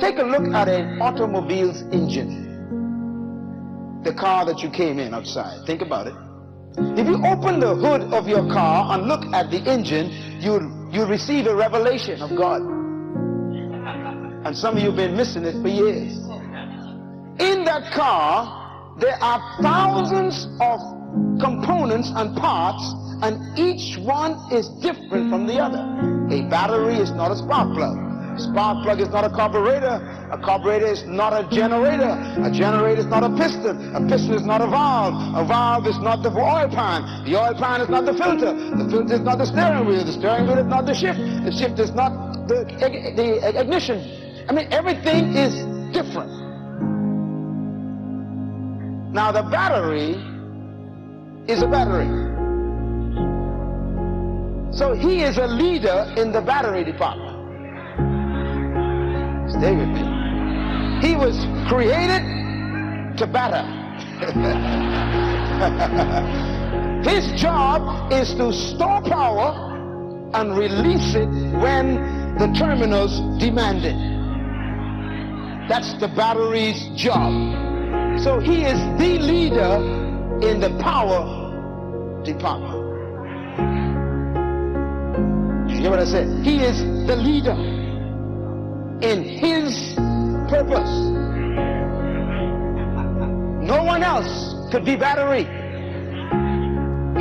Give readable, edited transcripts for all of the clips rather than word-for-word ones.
Take a look at an automobile's engine. The car that you came in outside. Think about it. If you open the hood of your car and look at the engine, you receive a revelation of God. And some of you have been missing it for years. In that car, there are thousands of components and parts, and each one is different from the other. A battery is not a spark plug. A spark plug is not a carburetor. A carburetor is not a generator. A generator is not a piston. A piston is not a valve. A valve is not the oil pan. The oil pan is not the filter. The filter is not the steering wheel. The steering wheel is not the shift. The shift is not the ignition. I mean, everything is different. Now, the battery is a battery. So he is a leader in the battery department. Stay with me. He was created to batter. His job is to store power and release it when the terminals demand it. That's the battery's job. So he is the leader in the power department. You hear what I said? He is the leader in his purpose. No one else could be battery.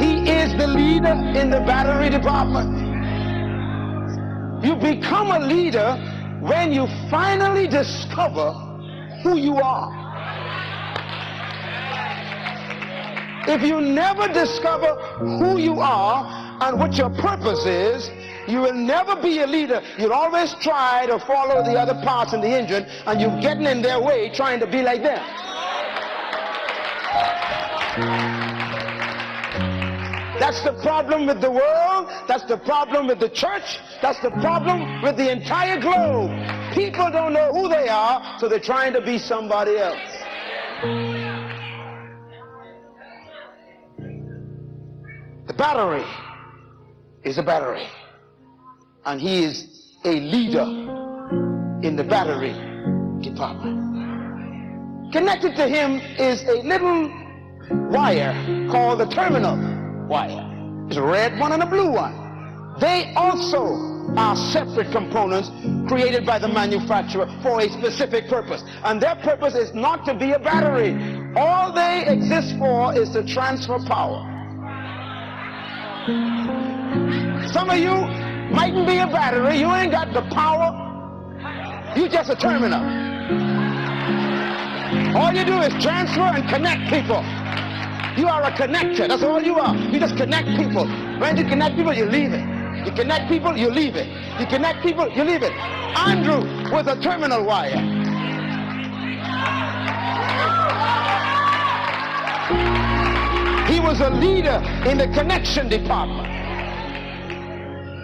He is the leader in the battery department. You become a leader when you finally discover who you are. If you never discover who you are and what your purpose is, you will never be a leader. You'll always try to follow the other parts in the engine, and you're getting in their way trying to be like them. That's the problem with the world. That's the problem with the church. That's the problem with the entire globe. People don't know who they are, so they're trying to be somebody else. The battery is a battery, and he is a leader in the battery department. Connected to him is a little wire called the terminal wire. There's a red one and a blue one. They also are separate components created by the manufacturer for a specific purpose, and their purpose is not to be a battery. All they exist for is to transfer power. Some of you mightn't be a battery. You ain't got the power. You just a terminal. All you do is transfer and connect people. You are a connector. That's all you are. You just connect people. When you connect people, you leave it. You connect people, you leave it. You connect people, you leave it. Andrew was a terminal wire. He was a leader in the connection department.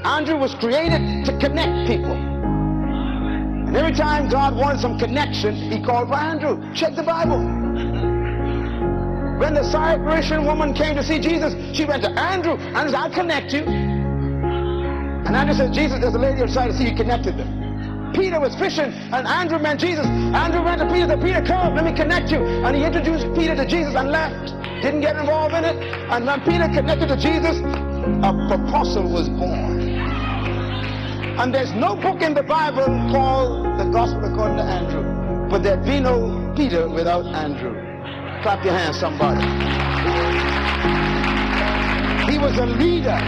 Andrew was created to connect people. And every time God wanted some connection, he called for Andrew. Check the Bible. When the Syrophoenician woman came to see Jesus, she went to Andrew and said, I'll connect you. And Andrew said, Jesus, there's a lady outside to see you connected them. Peter was fishing, and Andrew met Jesus. Andrew went to Peter, said, Peter, come, let me connect you. And he introduced Peter to Jesus and left. Didn't get involved in it. And when Peter connected to Jesus, a proposal was born. And there's no book in the Bible called the Gospel according to Andrew. But there'd be no Peter without Andrew. Clap your hands, somebody. He was a leader.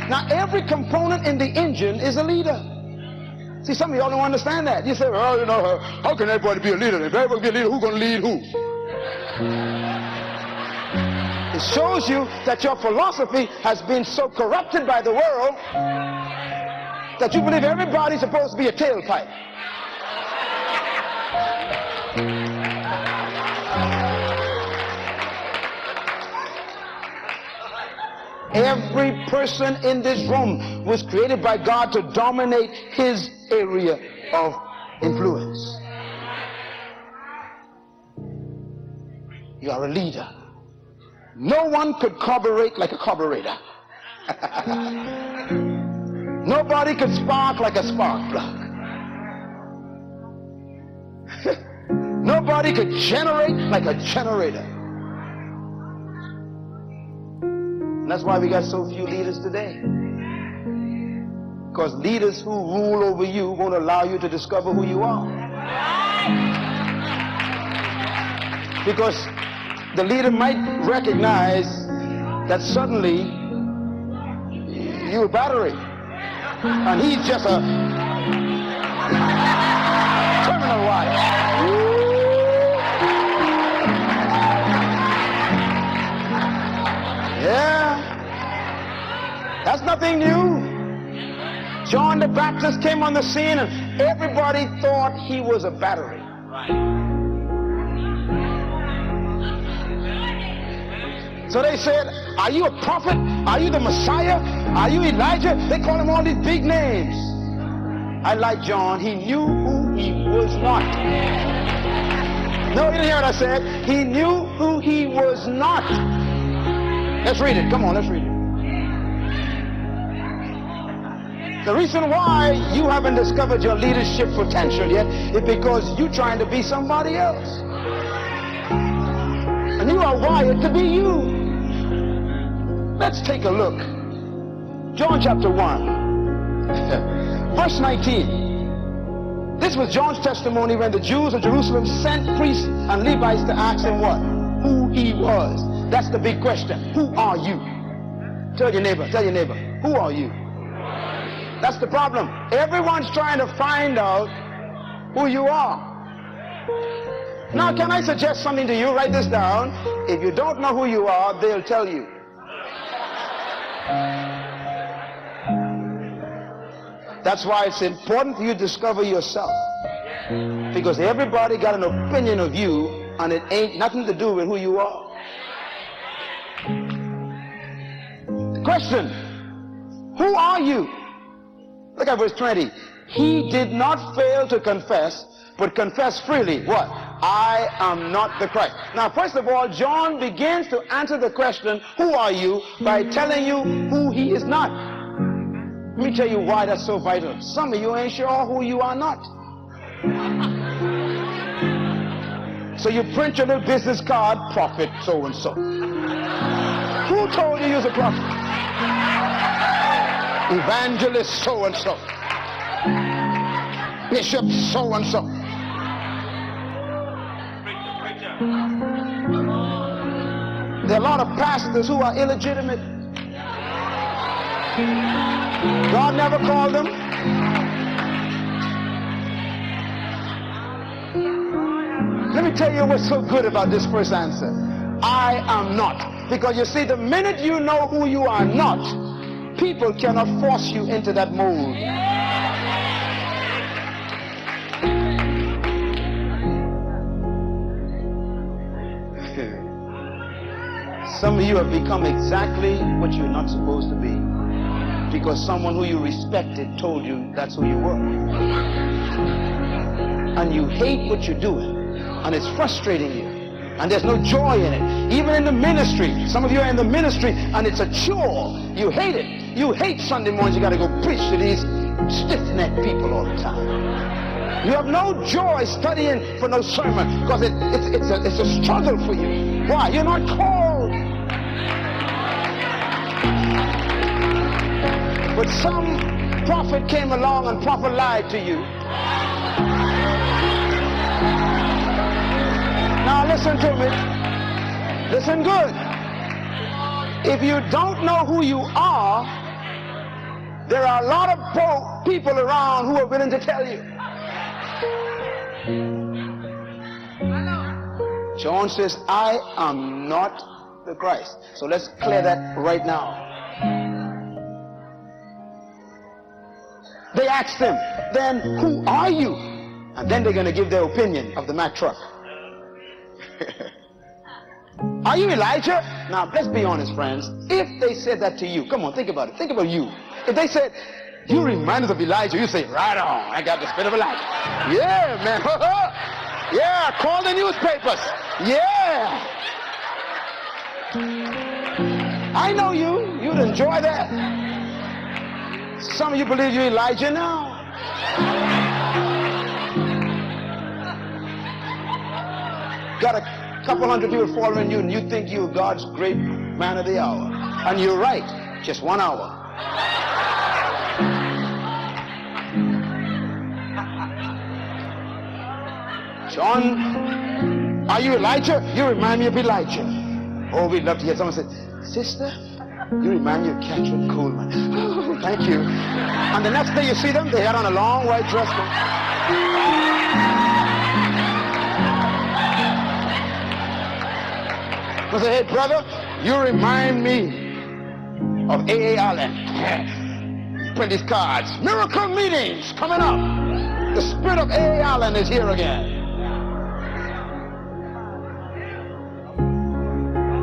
Now, every component in the engine is a leader. See, some of y'all don't understand that. You say, well, you know, how can everybody be a leader? If everybody be a leader, who's going to lead who? It shows you that your philosophy has been so corrupted by the world that you believe everybody's supposed to be a tailpipe. Every person in this room was created by God to dominate his area of influence. You are a leader. No one could carburate like a carburetor. Nobody could spark like a spark plug. everybody could generate like a generator. And that's why we got so few leaders today. Because leaders who rule over you won't allow you to discover who you are. Because the leader might recognize that suddenly you're a battery and he's just a terminal wire. Yeah, that's nothing new. John the Baptist came on the scene and everybody thought he was a battery. So they said, are you a prophet? Are you the Messiah? Are you Elijah? They call him all these big names. I like John. He knew who he was not. No, you didn't hear what I said. He knew who he was not. Let's read it. Come on, let's read it. The reason why you haven't discovered your leadership potential yet is because you're trying to be somebody else. And you are wired to be you. Let's take a look. John chapter 1, verse 19. This was John's testimony when the Jews of Jerusalem sent priests and Levites to ask him what? Who he was. That's the big question. Who are you? Tell your neighbor, who are you? That's the problem. Everyone's trying to find out who you are. Now, can I suggest something to you? Write this down. If you don't know who you are, they'll tell you. That's why it's important for you to discover yourself. Because everybody got an opinion of you, and it ain't nothing to do with who you are. Question: who are you? Look at verse 20. He did not fail to confess, but confessed freely. What? I am not the Christ. Now, first of all, John begins to answer the question, who are you, by telling you who he is not. Let me tell you why that's so vital. Some of you ain't sure who you are not. So you print your little business card, prophet so-and-so. Who told you was a prophet? Evangelist so-and-so. Bishop so-and-so. There are a lot of pastors who are illegitimate. God never called them. Let me tell you what's so good about this first answer. I am not. Because you see, the minute you know who you are not, people cannot force you into that mold. Some of you have become exactly what you're not supposed to be. Because someone who you respected told you that's who you were. And you hate what you're doing. And it's frustrating you. And there's no joy in it. Even in the ministry. Some of you are in the ministry and it's a chore. You hate it. You hate Sunday mornings. You got to go preach to these stiff-necked people all the time. You have no joy studying for no sermon because it's a struggle for you. Why? You're not called. But some prophet came along and prophet lied to you. Now listen to me. Listen good. If you don't know who you are, there are a lot of people around who are willing to tell you. John says, I am not the Christ. So let's clear that right now. They asked him, then who are you? And then they're going to give their opinion of the Mack truck. Are you Elijah? Now, let's be honest, friends. If they said that to you, come on, think about it. Think about you. If they said, you remind us of Elijah, you say, right on, I got the spirit of Elijah. Yeah, man. Yeah, call the newspapers. Yeah. I know you. You'd enjoy that. Some of you believe you're Elijah now. got a couple hundred people following you, and you think you're God's great man of the hour. And you're right, just 1 hour. John, are you Elijah? You remind me of Elijah. Oh, we'd love to hear someone say, sister, you remind me of Catherine Coleman. Oh, thank you. And the next day you see them, they had on a long white dress. I say, hey brother, you remind me of A.A. Allen. Print these cards. Miracle meetings coming up. The spirit of A.A. Allen is here again.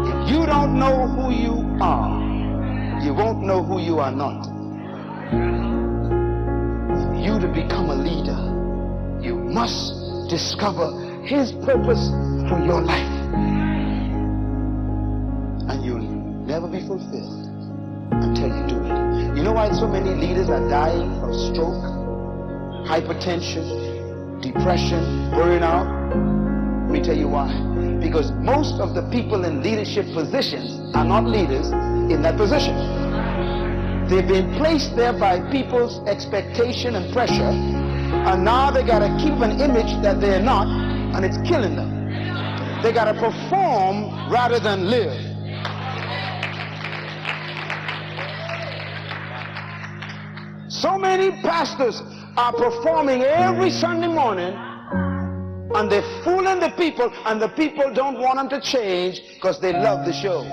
If you don't know who you are, you won't know who you are not. For you to become a leader, you must discover his purpose for your life. And you'll never be fulfilled until you do it. You know why so many leaders are dying of stroke, hypertension, depression, burnout? Let me tell you why. Because most of the people in leadership positions are not leaders in that position. They've been placed there by people's expectation and pressure, and now they got to keep an image that they're not, and it's killing them. They got to perform rather than live. So many pastors are performing every Sunday morning, and they're fooling the people, and the people don't want them to change because they love the show.